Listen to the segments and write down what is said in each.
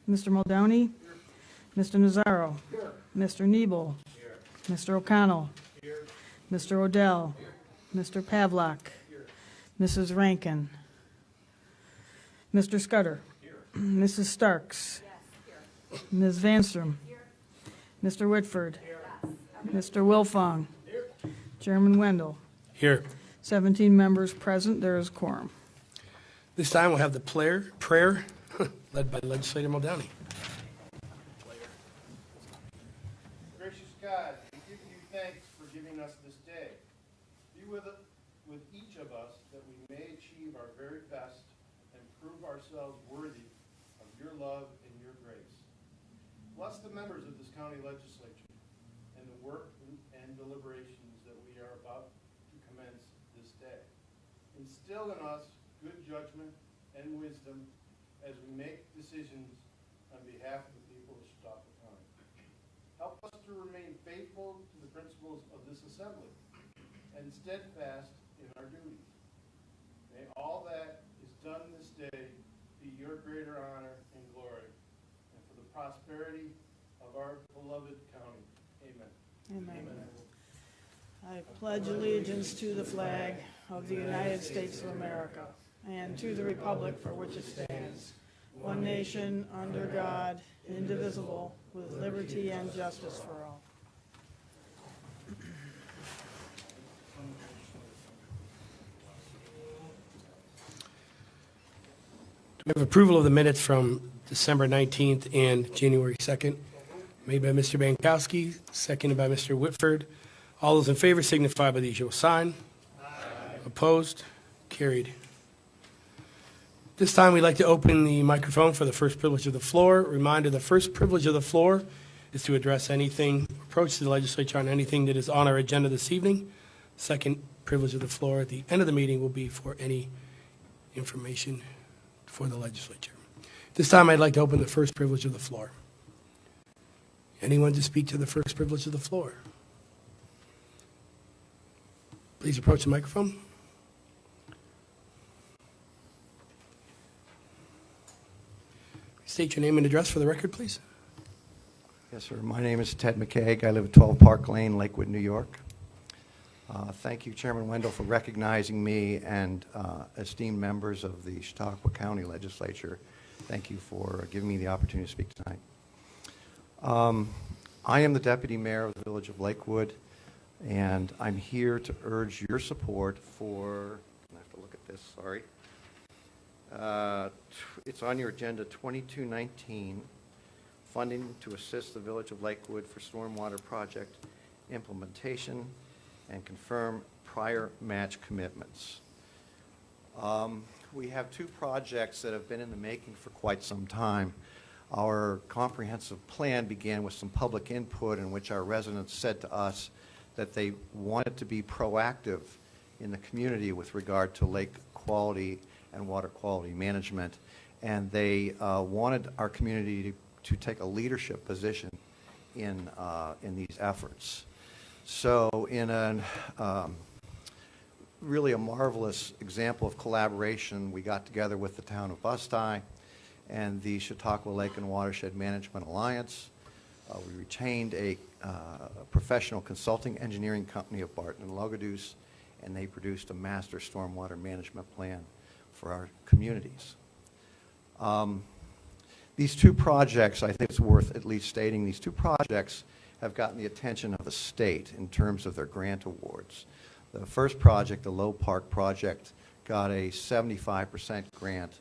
Mr. Muldowney. Mr. Nazaro. Mr. Nebel. Mr. O'Connell. Mr. Odell. Mr. Pavlak. Mrs. Rankin. Mr. Scudder. Mrs. Starks. Ms. Vanstrom. Mr. Whitford. Mr. Wilfong. Chairman Wendell. Here. 17 members present. There is quorum. This time we'll have the prayer led by Legislator Muldowney. Gracious God, we give you thanks for giving us this day. Be with each of us that we may achieve our very best and prove ourselves worthy of your love and your grace. Bless the members of this county legislature and the work and deliberations that we are about to commence this day. Instill in us good judgment and wisdom as we make decisions on behalf of the people of Chautauqua County. Help us to remain faithful to the principles of this assembly and steadfast in our duties. May all that is done this day be your greater honor and glory, and for the prosperity of our beloved county. Amen. Amen. I pledge allegiance to the flag of the United States of America and to the republic for which it stands, one nation, under God, indivisible, with liberty and justice for all. Do we have approval of the minutes from December 19th and January 2nd? Made by Mr. Bankowski, seconded by Mr. Whitford. All those in favor signify by the usual sign. Aye. Opposed? Carried. This time we'd like to open the microphone for the first privilege of the floor. Reminder, the first privilege of the floor is to address anything, approach the legislature on anything that is on our agenda this evening. Second privilege of the floor at the end of the meeting will be for any information for the legislature. This time I'd like to open the first privilege of the floor. Anyone to speak to the first privilege of the floor? Please approach the microphone. State your name and address for the record, please. Yes, sir. My name is Ted McCaig. I live at 12 Park Lane, Lakewood, New York. Thank you, Chairman Wendell, for recognizing me and esteemed members of the Chautauqua County Legislature. Thank you for giving me the opportunity to speak tonight. I am the Deputy Mayor of the Village of Lakewood, and I'm here to urge your support for, I have to look at this, sorry. It's on your agenda, 2219, funding to assist the Village of Lakewood for stormwater project implementation and confirm prior match commitments. We have two projects that have been in the making for quite some time. Our comprehensive plan began with some public input in which our residents said to us that they wanted to be proactive in the community with regard to lake quality and water quality management, and they wanted our community to take a leadership position in these efforts. So in really a marvelous example of collaboration, we got together with the town of Busti and the Chautauqua Lake and Watershed Management Alliance. We retained a professional consulting engineering company of Barton and Logadoos, and they produced a master stormwater management plan for our communities. These two projects, I think it's worth at least stating, these two projects have gotten the attention of the state in terms of their grant awards. The first project, the Low Park project, got a 75% grant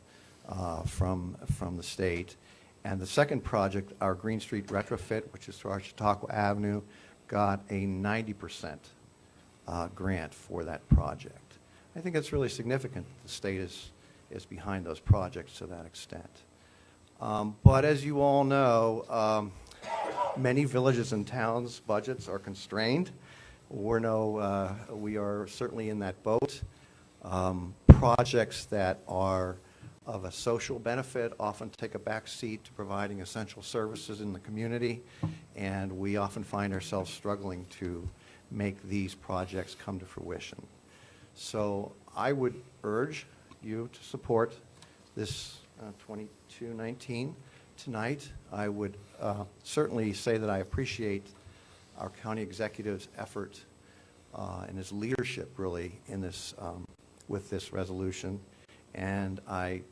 from the state. And the second project, our Green Street retrofit, which is through our Chautauqua Avenue, got a 90% grant for that project. I think it's really significant that the state is behind those projects to that extent. But as you all know, many villages and towns' budgets are constrained. We are certainly in that boat. Projects that are of a social benefit often take a back seat to providing essential services in the community, and we often find ourselves struggling to make these projects come to fruition. So I would urge you to support this 2219 tonight. I would certainly say that I appreciate our county executive's effort and his leadership, really, in this, with this resolution. And I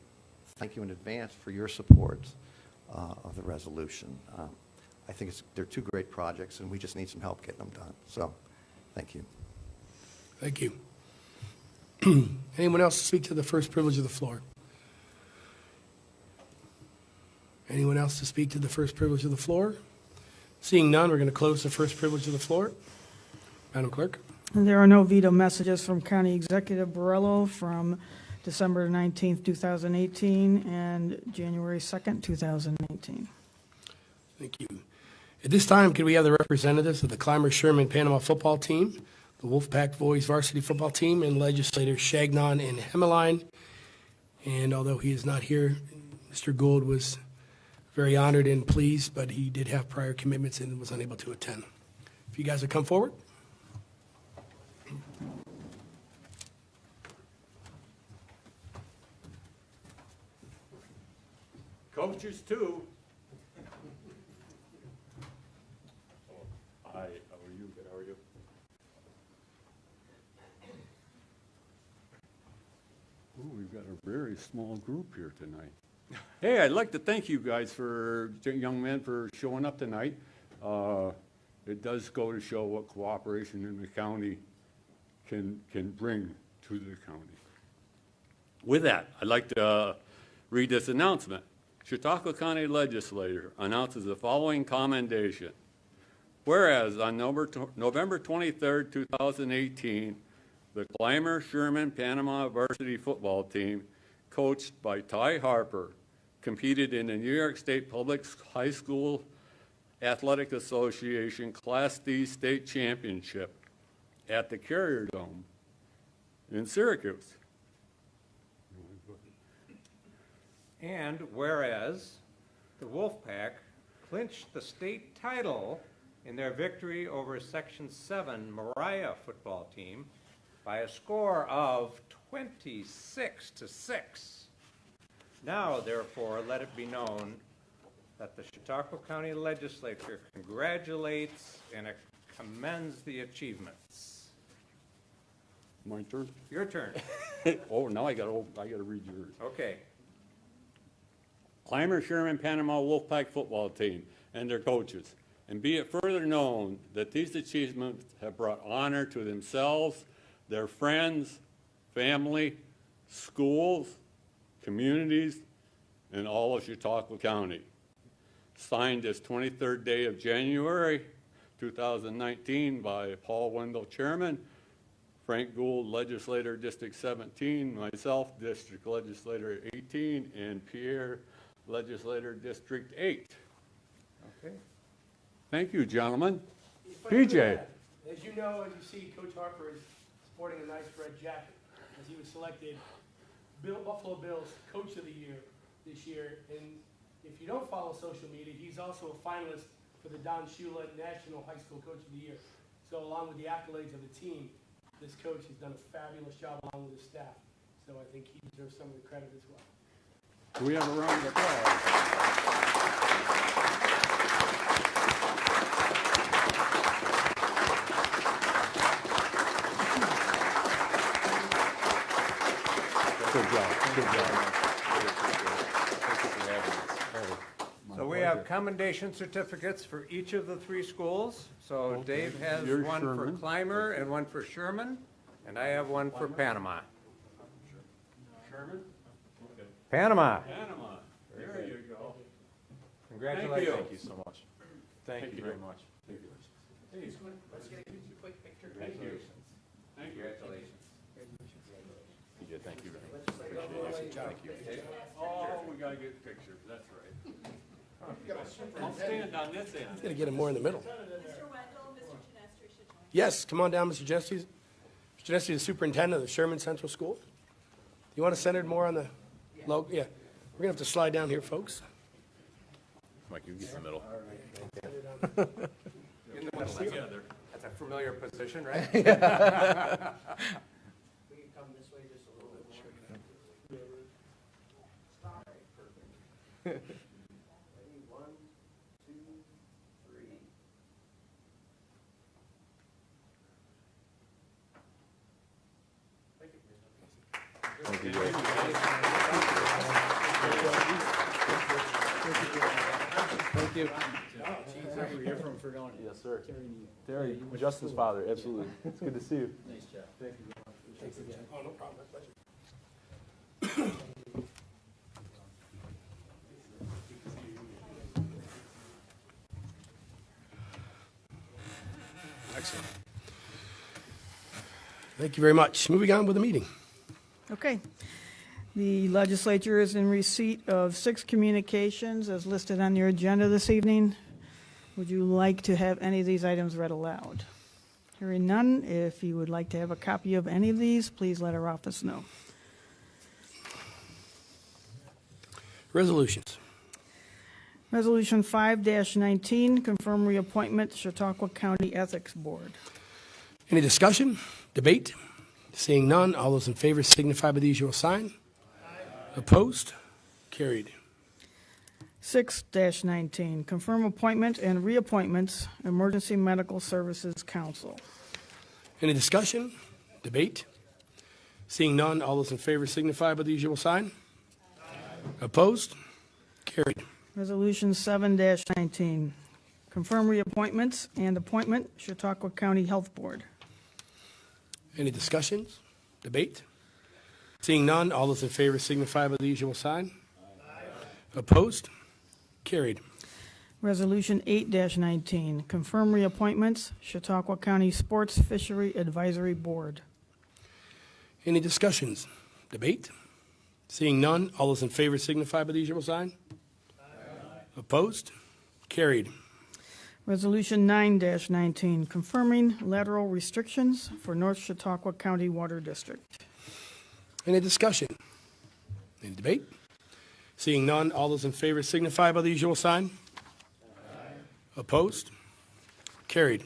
thank you in advance for your support of the resolution. I think they're two great projects, and we just need some help getting them done. So, thank you. Thank you. Anyone else speak to the first privilege of the floor? Anyone else to speak to the first privilege of the floor? Seeing none, we're going to close the first privilege of the floor. Madam Clerk. There are no veto messages from County Executive Borrello from December 19th, 2018 and January 2nd, 2018. Thank you. At this time, could we have the representatives of the Clymer-Sherman Panama football team, the Wolfpack Boys varsity football team, and legislators Shagnon and Hemmeline? And although he is not here, Mr. Gould was very honored and pleased, but he did have prior commitments and was unable to attend. If you guys would come forward. Coaches too. Hi, how are you? Good, how are you? Ooh, we've got a very small group here tonight. Hey, I'd like to thank you guys for, young men, for showing up tonight. It does go to show what cooperation in the county can bring to the county. With that, I'd like to read this announcement. Chautauqua County Legislature announces the following commendation. Whereas on November 23rd, 2018, the Clymer-Sherman Panama varsity football team, coached by Ty Harper, competed in the New York State Public High School Athletic Association Class D State Championship at the Carrier Dome in Syracuse. And whereas the Wolfpack clinched the state title in their victory over Section 7 Mariah football team by a score of 26-6. Now, therefore, let it be known that the Chautauqua County Legislature congratulates and commends the achievements. My turn? Your turn. Oh, now I gotta read yours. Okay. Clymer-Sherman Panama Wolfpack football team and their coaches. And be it further known that these achievements have brought honor to themselves, their friends, family, schools, communities, and all of Chautauqua County. Signed this 23rd day of January 2019 by Paul Wendell, Chairman, Frank Gould, Legislator District 17, myself, District Legislator 18, and Pierre, Legislator District 8. Okay. Thank you, gentlemen. PJ. As you know, and you see, Coach Harper is sporting a nice red jacket as he was selected Buffalo Bills Coach of the Year this year. And if you don't follow social media, he's also a finalist for the Don Shula National High School Coach of the Year. So along with the accolades of the team, this coach has done a fabulous job along with his staff. So I think he deserves some of the credit as well. Do we have a round of applause? Good job. Good job. Thank you for having us. So we have commendation certificates for each of the three schools. So Dave has Here's one for Sherman. Clymer and one for Sherman, and I have one for Panama. Sherman? Panama. Panama. There you go. Congratulations. Thank you so much. Thank you very much. Thank you. Hey, Let's get a quick picture. Thank you. Thank you. Congratulations. Thank you very much. Thank you. Oh, we gotta get pictures, that's right. I'll stand on this end. He's going to get him more in the middle. Mr. Wendell, Mr. Genestri should join. Yes, come on down, Mr. Genestri. Mr. Genestri, the superintendent of the Sherman Central School. You want to center it more on the logo? Yeah. We're going to have to slide down here, folks. Mike, you get in the middle. In the middle. Together. That's a familiar position, right? We can come this way just a little bit more. you. Yes, sir. Terry, Justin's father, absolutely. It's good to see you. Oh, no problem. My pleasure. Excellent. Thank you very much. Moving on with the meeting. Okay. The legislature is in receipt of 6 communications as listed on your agenda this evening. Would you like to have any of these items read aloud? Hearing none, if you would like to have a copy of any of these, please let our office know. Resolutions. Resolution 5-19, confirm reappointment to Chautauqua County Ethics Board. Any discussion? Debate? Seeing none, all those in favor signify by the usual sign. Opposed? Carried. 6-19, confirm appointment and reappointments, Emergency Medical Services Council. Any discussion? Debate? Seeing none, all those in favor signify by the usual sign. Opposed? Carried. Resolution 7-19, confirm reappointments and appointment, Chautauqua County Health Board. Any discussions? Debate? Seeing none, all those in favor signify by the usual sign. Opposed? Carried. Resolution 8-19, confirm reappointments, Chautauqua County Sports Fishery Advisory Board. Any discussions? Debate? Seeing none, all those in favor signify by the usual sign. Opposed? Carried. Resolution 9-19, confirming lateral restrictions for North Chautauqua County Water District. Any discussion? Any debate? Seeing none, all those in favor signify by the usual sign. Opposed? Carried.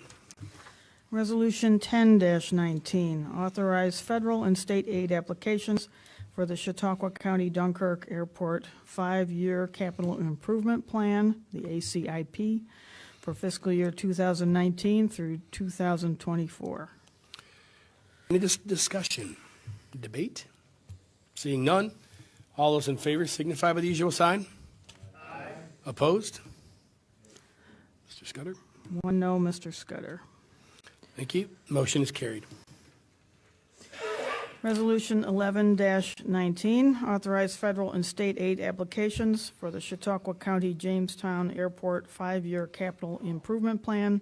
Resolution 10-19, authorize federal and state aid applications for the Chautauqua County Dunkirk Airport 5-year Capital Improvement Plan, the ACIP, for fiscal year 2019 through 2024. Any discussion? Debate? Seeing none, all those in favor signify by the usual sign. Opposed? Mr. Scudder? 1 no, Mr. Scudder. Thank you. Motion is carried. Resolution 11-19, authorize federal and state aid applications for the Chautauqua County Jamestown Airport 5-year Capital Improvement Plan,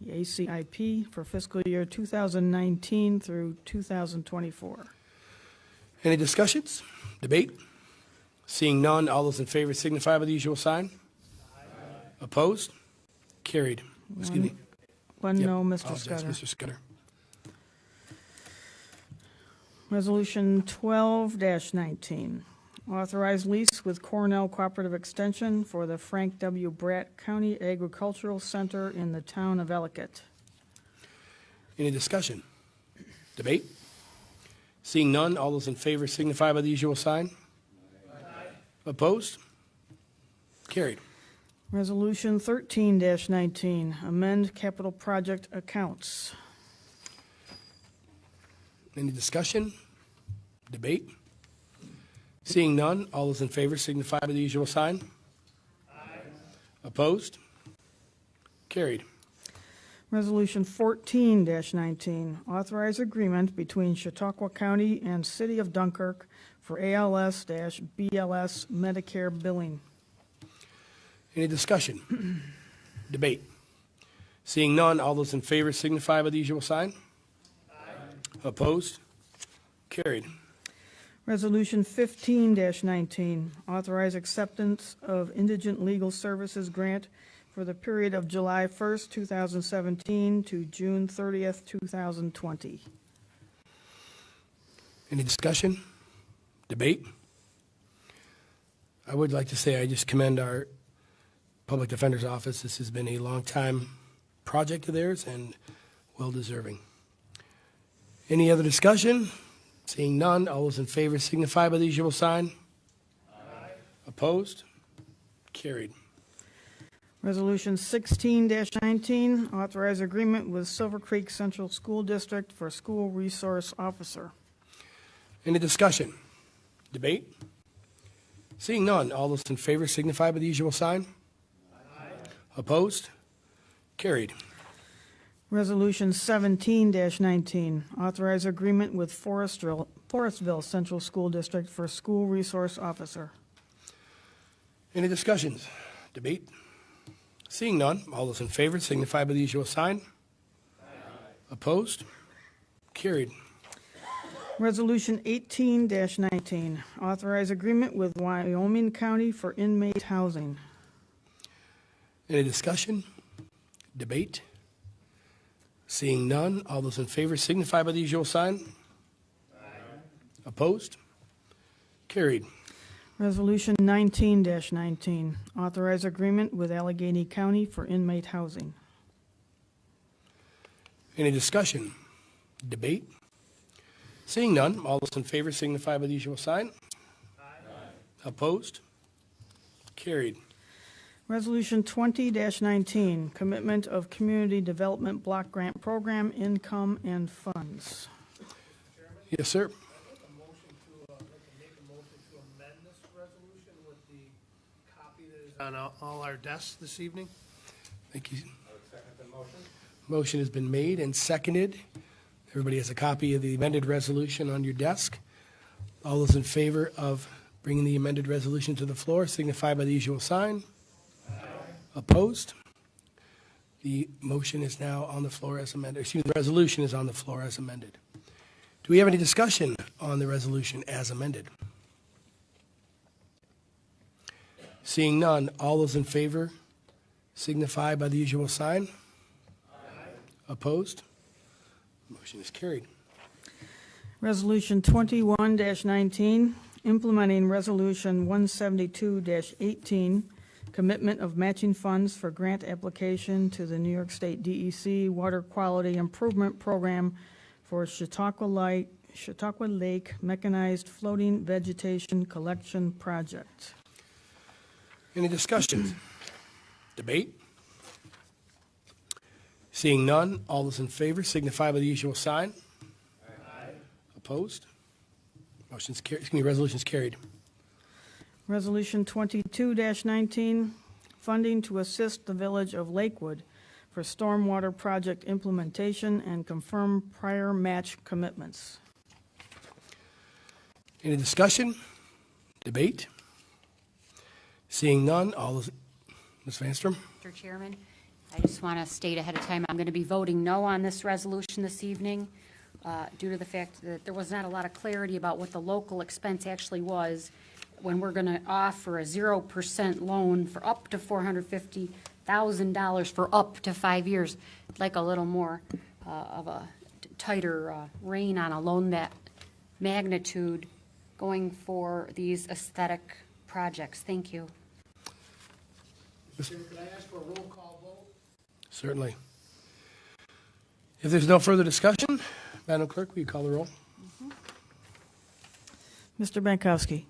the ACIP, for fiscal year 2019 through 2024. Any discussions? Debate? Seeing none, all those in favor signify by the usual sign. Opposed? Carried. Excuse me. 1 Yep. no, Mr. Apologize, Scudder. Mr. Scudder. Resolution 12-19, authorize lease with Cornell Cooperative Extension for the Frank W. Bratt County Agricultural Center in the town of Ellicott. Any discussion? Debate? Seeing none, all those in favor signify by the usual sign. Opposed? Carried. Resolution 13-19, amend capital project accounts. Any discussion? Debate? Seeing none, all those in favor signify by the usual sign. Opposed? Carried. Resolution 14-19, authorize agreement between Chautauqua County and City of Dunkirk for ALS-BLS Medicare billing. Any discussion? Debate? Seeing none, all those in favor signify by the usual sign. Opposed? Carried. Resolution 15-19, authorize acceptance of indigent legal services grant for the period of July 1st, 2017 to June 30th, 2020. Any discussion? Debate? I would like to say I just commend our Public Defender's Office. This has been a long-time project of theirs and well-deserving. Any other discussion? Seeing none, all those in favor signify by the usual sign. Opposed? Carried. Resolution 16-19, authorize agreement with Silver Creek Central School District for school resource officer. Any discussion? Debate? Seeing none, all those in favor signify by the usual sign. Opposed? Carried. Resolution 17-19, authorize agreement with Forestville Central School District for school resource officer. Any discussions? Debate? Seeing none, all those in favor signify by the usual sign. Opposed? Carried. Resolution 18-19, authorize agreement with Wyoming County for inmate housing. Any discussion? Debate? Seeing none, all those in favor signify by the usual sign. Opposed? Carried. Resolution 19-19, authorize agreement with Allegheny County for inmate housing. Any discussion? Debate? Seeing none, all those in favor signify by the usual sign. Opposed? Carried. Resolution 20-19, commitment of community development block grant program income and funds. Yes, sir. Make a motion to amend this resolution with the copy that is on all our desks this evening. Thank you. Motion has been made and seconded. Everybody has a copy of the amended resolution on your desk. All those in favor of bringing the amended resolution to the floor signify by the usual sign. Opposed? The motion is now on the floor as amended. Excuse me, the resolution is on the floor as amended. Do we have any discussion on the resolution as amended? Seeing none, all those in favor signify by the usual sign. Opposed? Motion is carried. Resolution 21-19, implementing Resolution 172-18, commitment of matching funds for grant application to the New York State DEC Water Quality Improvement Program for Chautauqua Lake Mechanized Floating Vegetation Collection Project. Any discussion? Debate? Seeing none, all those in favor signify by the usual sign. Opposed? Resolution's carried. Resolution 22-19, funding to assist the Village of Lakewood for stormwater project implementation and confirm prior match commitments. Any discussion? Debate? Seeing none, all those, Ms. Vanstrom? Mr. Chairman, I just want to state ahead of time, I'm going to be voting no on this resolution this evening due to the fact that there was not a lot of clarity about what the local expense actually was when we're going to offer a 0% loan for up to $450,000 for up to 5 years. I'd like a little more of a tighter rein on a loan that magnitude going for these aesthetic projects. Thank you. Can I ask for a roll call vote? Certainly. If there's no further discussion, Madam Clerk, will you call the roll? Mr. Bankowski.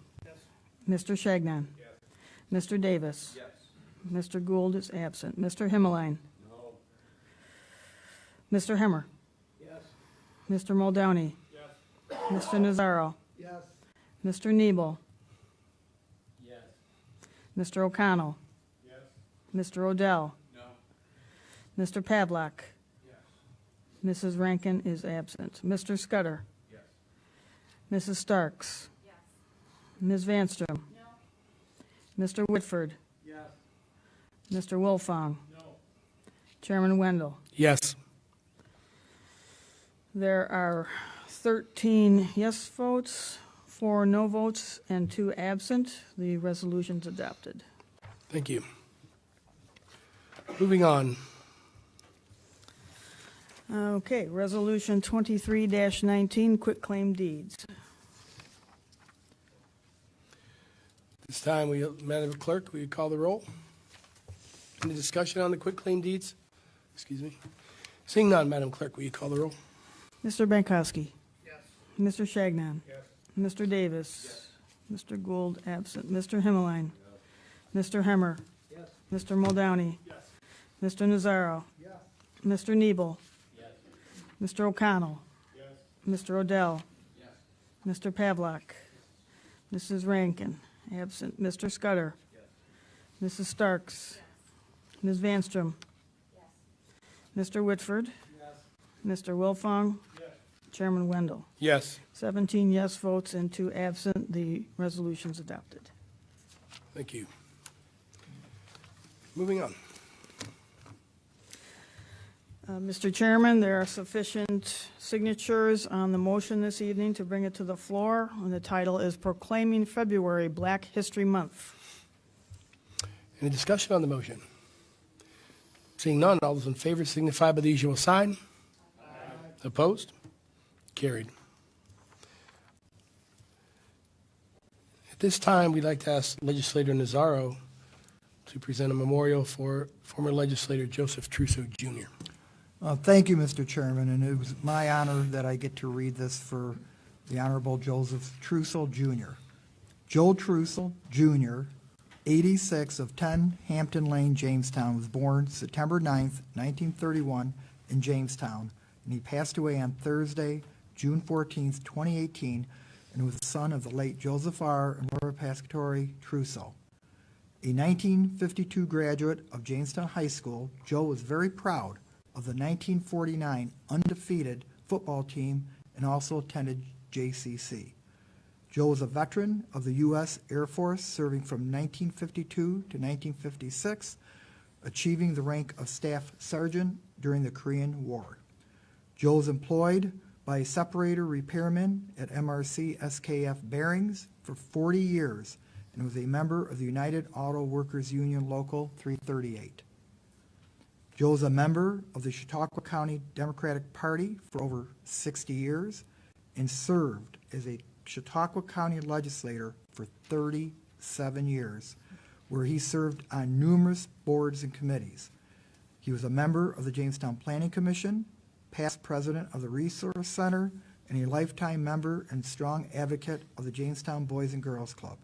Mr. Shagnon. Yes. Mr. Davis. Yes. Mr. Gould is absent. Mr. Himmeline. No. Mr. Hemmer. Yes. Mr. Muldowney. Yes. Mr. Nazaro. Yes. Mr. Nebel. Yes. Mr. O'Connell. Yes. Mr. Odell. No. Mr. Pavlak. Yes. Mrs. Rankin is absent. Mr. Scudder. Yes. Mrs. Starks. Yes. Ms. Vanstrom. No. Mr. Whitford. Yes. Mr. Wilfong. No. Chairman Wendell. Yes. There are 13 yes votes, 4 no votes, and 2 absent. The resolution's adopted. Thank you. Moving on. Okay, Resolution 23-19, quitclaim deeds. This time, Madam Clerk, will you call the roll? Any discussion on the quitclaim deeds? Excuse me. Seeing none, Madam Clerk, will you call the roll? Mr. Bankowski. Yes. Mr. Shagnon. Yes. Mr. Davis. Mr. Gould absent. Mr. Himmeline. Mr. Hemmer. Yes. Mr. Muldowney. Yes. Mr. Nazaro. Yes. Mr. Nebel. Yes. Mr. O'Connell. Yes. Mr. Odell. Yes. Mr. Pavlak. Mrs. Rankin, absent. Mr. Scudder. Yes. Mrs. Starks. Ms. Vanstrom? Mr. Whitford? Mr. Wilfong? Chairman Wendell? Yes. 17 yes votes and 2 absent. The resolution's adopted. Thank you. Moving on. Mr. Chairman, there are sufficient signatures on the motion this evening to bring it to the floor, and the title is Proclaiming February Black History Month. Any discussion on the motion? Seeing none, all those in favor signify by the usual sign. Aye. Opposed? Carried. At this time, we'd like to ask Legislator Nazaro to present a memorial for former legislator Joseph Trousseau, Jr. Thank you, Mr. Chairman, and it was my honor that I get to read this for the Honorable Joseph Trousseau, Jr. Joe Trousseau, Jr., 86 of 10 Hampton Lane, Jamestown, was born September 9th, 1931 in Jamestown, and he passed away on Thursday, June 14th, 2018, and was the son of the late Joseph R. and Laura Pascatori Trousseau. A 1952 graduate of Jamestown High School, Joe was very proud of the 1949 undefeated football team and also attended JCC. Joe was a veteran of the U.S. Air Force, serving from 1952 to 1956, achieving the rank of Staff Sergeant during the Korean War. Joe was employed by a separator repairman at MRC SKF Bearings for 40 years and was a member of the United Auto Workers Union Local 338. Joe is a member of the Chautauqua County Democratic Party for over 60 years and served as a Chautauqua County legislator for 37 years, where he served on numerous boards and committees. He was a member of the Jamestown Planning Commission, past president of the Resource Center, and a lifetime member and strong advocate of the Jamestown Boys and Girls Club.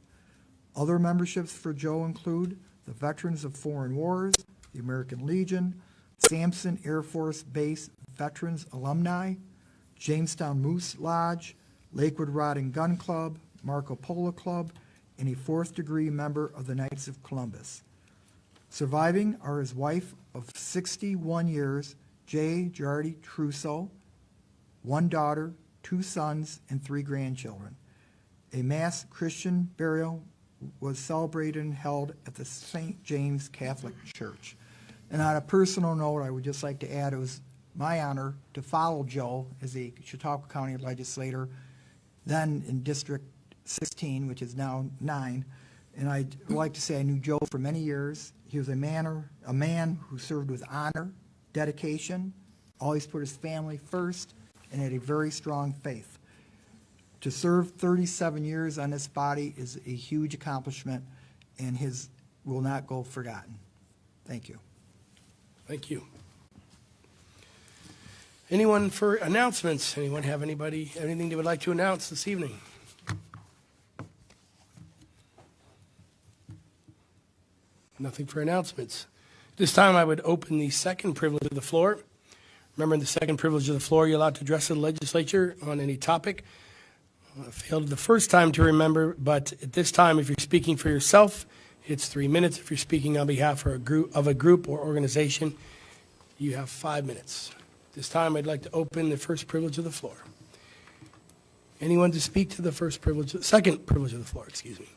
Other memberships for Joe include the Veterans of Foreign Wars, the American Legion, Sampson Air Force Base Veterans Alumni, Jamestown Moose Lodge, Lakewood Rod and Gun Club, Marco Polo Club, and a fourth-degree member of the Knights of Columbus. Surviving are his wife of 61 years, J. Girardi Trousseau, 1 daughter, 2 sons, and 3 grandchildren. A mass Christian burial was celebrated and held at the St. James Catholic Church. And on a personal note, I would just like to add it was my honor to follow Joe as a Chautauqua County legislator, then in District 16, which is now 9. And I'd like to say I knew Joe for many years. He was a man who served with honor, dedication, always put his family first, and had a very strong faith. To serve 37 years on this body is a huge accomplishment, and his will not go forgotten. Thank you. Thank you. Anyone for announcements? Anyone have anything they would like to announce this evening? Nothing for announcements. This time I would open the second privilege of the floor. Remember, in the second privilege of the floor, you're allowed to address the legislature on any topic. I failed the first time to remember, but at this time, if you're speaking for yourself, it's 3 minutes. If you're speaking on behalf of a group or organization, you have 5 minutes. This time, I'd like to open the first privilege of the floor. Anyone to speak to the second privilege of the floor, excuse me.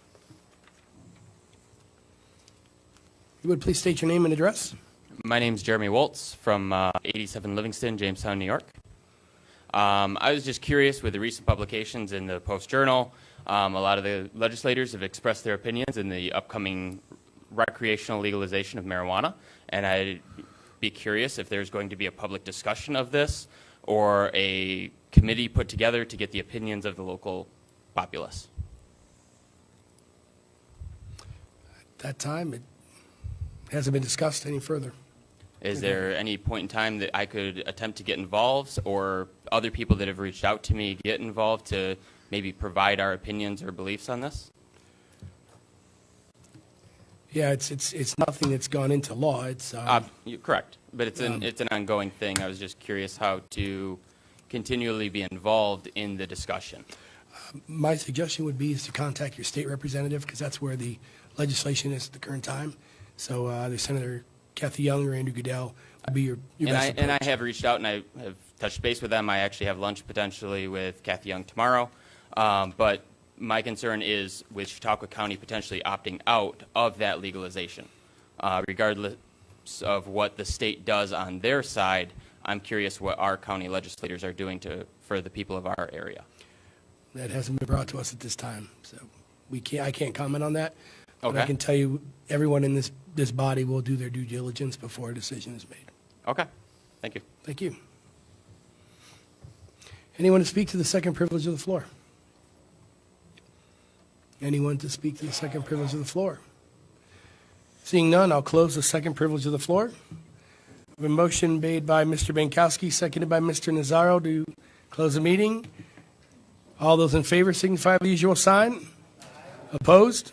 You would please state your name and address. My name is Jeremy Waltz from 87 Livingston, Jamestown, New York. I was just curious with the recent publications in the Post-Journal. A lot of the legislators have expressed their opinions in the upcoming recreational legalization of marijuana, and I'd be curious if there's going to be a public discussion of this or a committee put together to get the opinions of the local populace. At that time, it hasn't been discussed any further. Is there any point in time that I could attempt to get involved, or other people that have reached out to me get involved to maybe provide our opinions or beliefs on this? Yeah, it's nothing that's gone into law. It's You're correct, but it's an ongoing thing. I was just curious how to continually be involved in the discussion. My suggestion would be is to contact your state representative, because that's where the legislation is at the current time. So the Senator Kathy Young or Andrew Goodell will be your And best and I approach. have reached out and I have touched base with them. I actually have lunch potentially with Kathy Young tomorrow. But my concern is with Chautauqua County potentially opting out of that legalization. Regardless of what the state does on their side, I'm curious what our county legislators are doing for the people of our area. That hasn't been brought to us at this time, so I can't comment on that. But I Okay. can tell you, everyone in this body will do their due diligence before a decision is made. Okay, thank you. Thank you. Anyone to speak to the second privilege of the floor? Anyone to speak to the second privilege of the floor? Seeing none, I'll close the second privilege of the floor. We have a motion made by Mr. Bankowski, seconded by Mr. Nazaro to close the meeting. All those in favor signify by the usual sign. Opposed?